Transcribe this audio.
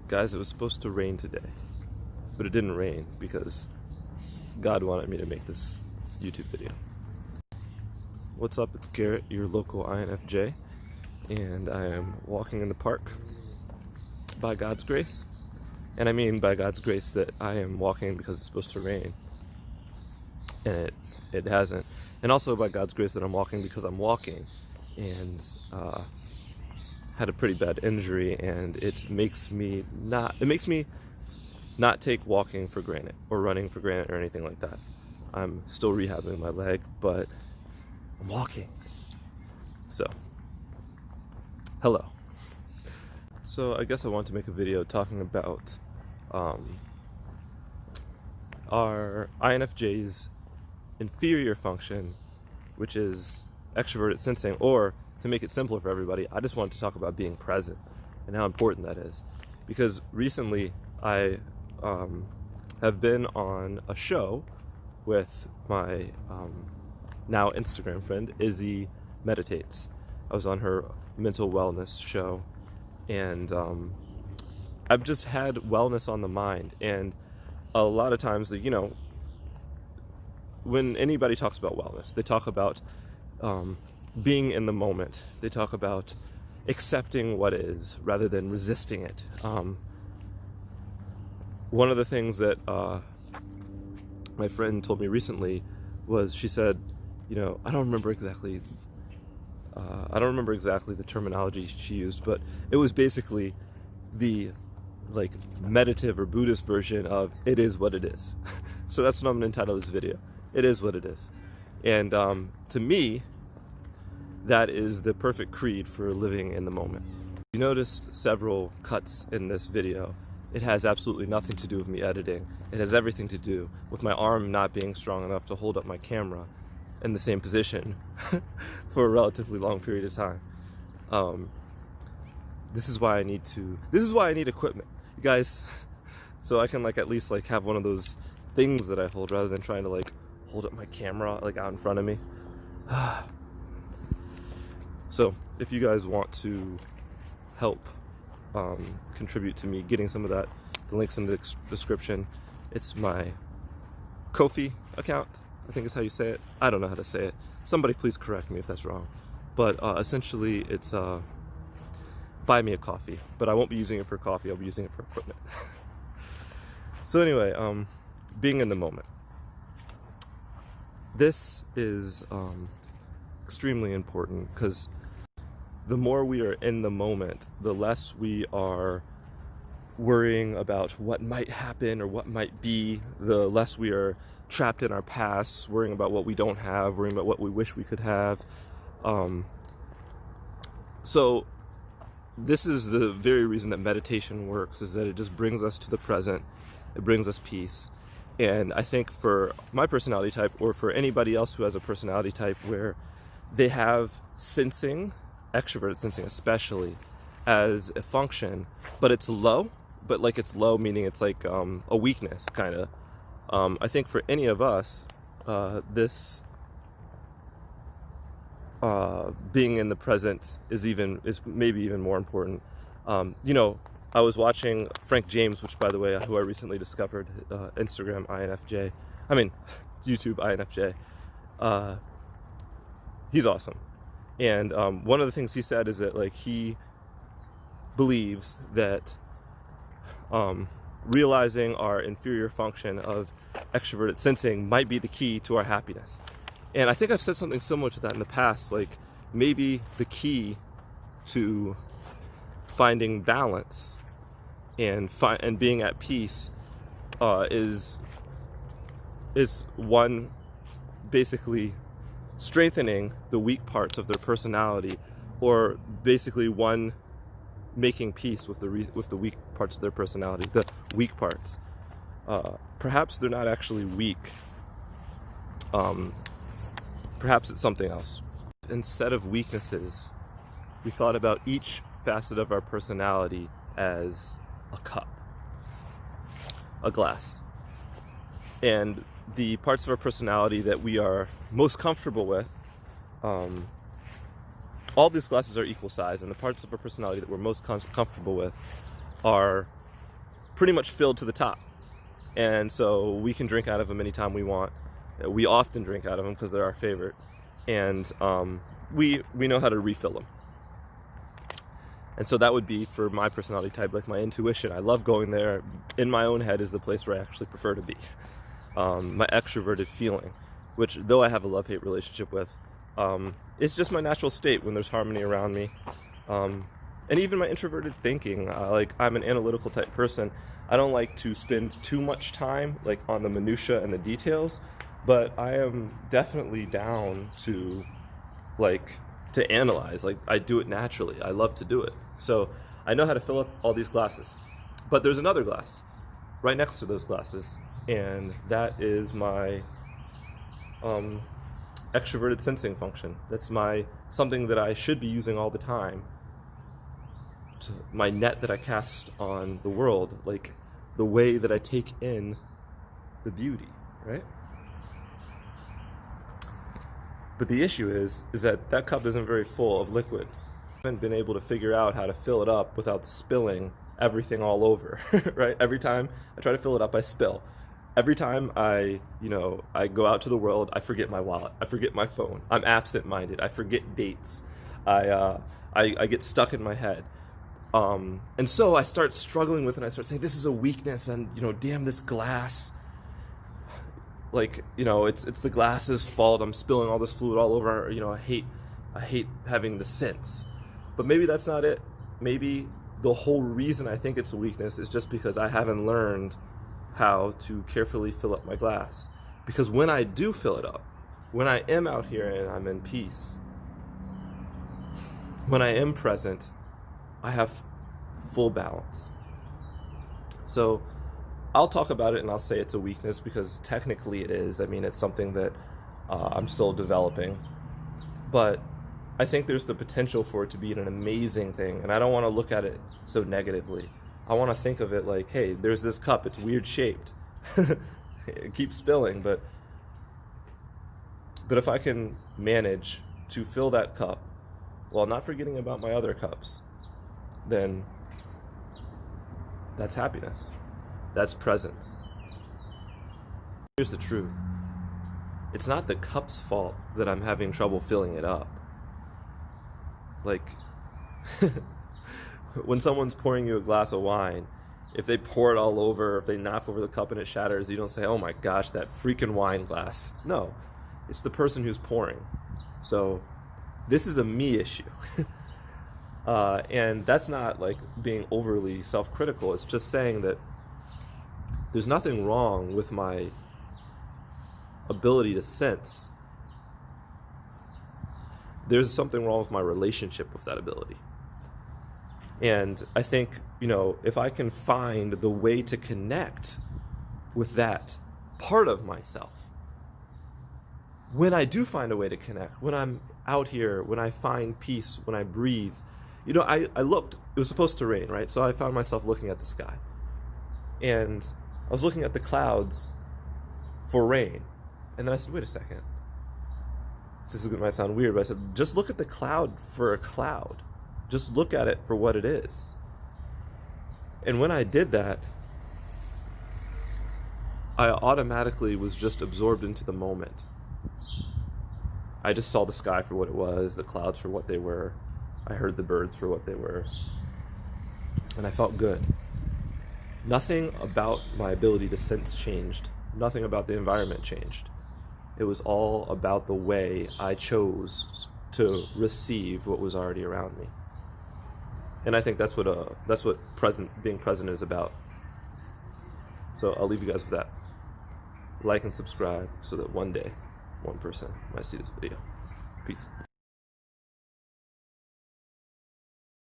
Guys, it was supposed to rain today, but it didn't rain because God wanted me to make this YouTube video. What's up? It's Garrett, your local INFJ, and I am walking in the park by God's grace. And I mean by God's grace that I am walking because it's supposed to rain, and it hasn't. And also by God's grace that I'm walking because I'm walking, and had a pretty bad injury, and it makes me not take walking for granted or running for granted or anything like that. I'm still rehabbing my leg, but I'm walking. So, hello. So I guess I want to make a video talking about our INFJ's inferior function, which is extroverted sensing, or to make it simpler for everybody, I just wanted to talk about being present and how important that is. Because recently I have been on a show with my now Instagram friend, Izzy Meditates. I was on her mental wellness show, and I've just had wellness on the mind. And a lot of times, you know, when anybody talks about wellness, they talk about being in the moment. They talk about accepting what is rather than resisting it. One of the things that my friend told me recently was, she said, you know, I don't remember exactly the terminology she used, but it was basically the like meditative or Buddhist version of it is what it is. So that's what I'm going to entitle this video. It is what it is. And to me, that is the perfect creed for living in the moment. You noticed several cuts in this video. It has absolutely nothing to do with me editing. It has everything to do with my arm not being strong enough to hold up my camera in the same position for a relatively long period of time. This is why I need equipment, you guys, so I can like at least like have one of those things that I hold rather than trying to like hold up my camera like out in front of me. So if you guys want to help contribute to me getting some of that, the link's in the description. It's my Ko-fi account, I think is how you say it. I don't know how to say it. Somebody please correct me if that's wrong. But essentially it's buy me a coffee, but I won't be using it for coffee, I'll be using it for equipment. So anyway, being in the moment. This is extremely important, because the more we are in the moment, the less we are worrying about what might happen or what might be, the less we are trapped in our past, worrying about what we don't have, worrying about what we wish we could have. So this is the very reason that meditation works, is that it just brings us to the present, it brings us peace. And I think for my personality type, or for anybody else who has a personality type where they have sensing, extroverted sensing especially, as a function, but it's low, but like it's low meaning it's like a weakness kind of. I think for any of us, this being in the present is maybe even more important. You know, I was watching Frank James, which by the way, who I recently discovered, Instagram INFJ, I mean YouTube INFJ. He's awesome. And one of the things he said is that like he believes that realizing our inferior function of extroverted sensing might be the key to our happiness. And I think I've said something similar to that in the past, like maybe the key to finding balance and being at peace is one, basically strengthening the weak parts of their personality, or basically one making peace with the weak parts of their personality, the weak parts. Perhaps they're not actually weak. Perhaps it's something else. Instead of weaknesses, we thought about each facet of our personality as a cup, a glass. And the parts of our personality that we are most comfortable with, all these glasses are equal size, and the parts of our personality that we're most comfortable with are pretty much filled to the top. And so we can drink out of them anytime we want. We often drink out of them because they're our favorite. And we know how to refill them. And so that would be for my personality type, like my intuition. I love going there. In my own head is the place where I actually prefer to be. My extroverted feeling, which though I have a love-hate relationship with, it's just my natural state when there's harmony around me. And even my introverted thinking, like I'm an analytical type person. I don't like to spend too much time like on the minutia and the details, but I am definitely down to to analyze. Like I do it naturally. I love to do it. So I know how to fill up all these glasses. But there's another glass right next to those glasses, and that is my extroverted sensing function. That's something that I should be using all the time. My net that I cast on the world, like the way that I take in the beauty, right? But the issue is that that cup isn't very full of liquid. I haven't been able to figure out how to fill it up without spilling everything all over, right? Every time I try to fill it up, I spill. Every time I go out to the world, I forget my wallet, I forget my phone. I'm absent-minded. I forget dates. I get stuck in my head. And so I start struggling with it, and I start saying, this is a weakness, and, damn this glass. Like, it's the glass's fault. I'm spilling all this fluid all over. I hate having the sense. But maybe that's not it. Maybe the whole reason I think it's a weakness is just because I haven't learned how to carefully fill up my glass. Because when I do fill it up, when I am out here and I'm in peace, when I am present, I have full balance. So I'll talk about it and I'll say it's a weakness because technically it is. I mean, it's something that I'm still developing. But I think there's the potential for it to be an amazing thing. And I don't want to look at it so negatively. I want to think of it like, hey, there's this cup. It's weird shaped. It keeps spilling. But if I can manage to fill that cup while not forgetting about my other cups, then that's happiness. That's presence. Here's the truth. It's not the cup's fault that I'm having trouble filling it up. Like, when someone's pouring you a glass of wine, if they pour it all over, if they knock over the cup and it shatters, you don't say, oh my gosh, that freaking wine glass. No, it's the person who's pouring. So this is a me issue. And that's not like being overly self-critical. It's just saying that there's nothing wrong with my ability to sense. There's something wrong with my relationship with that ability. And I think, if I can find the way to connect with that part of myself, when I do find a way to connect, when I'm out here, when I find peace, when I breathe, I looked, it was supposed to rain, right? So I found myself looking at the sky. And I was looking at the clouds for rain. And then I said, wait a second. Might sound weird, but I said, just look at the cloud for a cloud. Just look at it for what it is. And when I did that, I automatically was just absorbed into the moment. I just saw the sky for what it was, the clouds for what they were. I heard the birds for what they were. And I felt good. Nothing about my ability to sense changed. Nothing about the environment changed. It was all about the way I chose to receive what was already around me. And I think that's what being present is about. So I'll leave you guys with that. Like and subscribe so that one day, one person might see this video. Peace.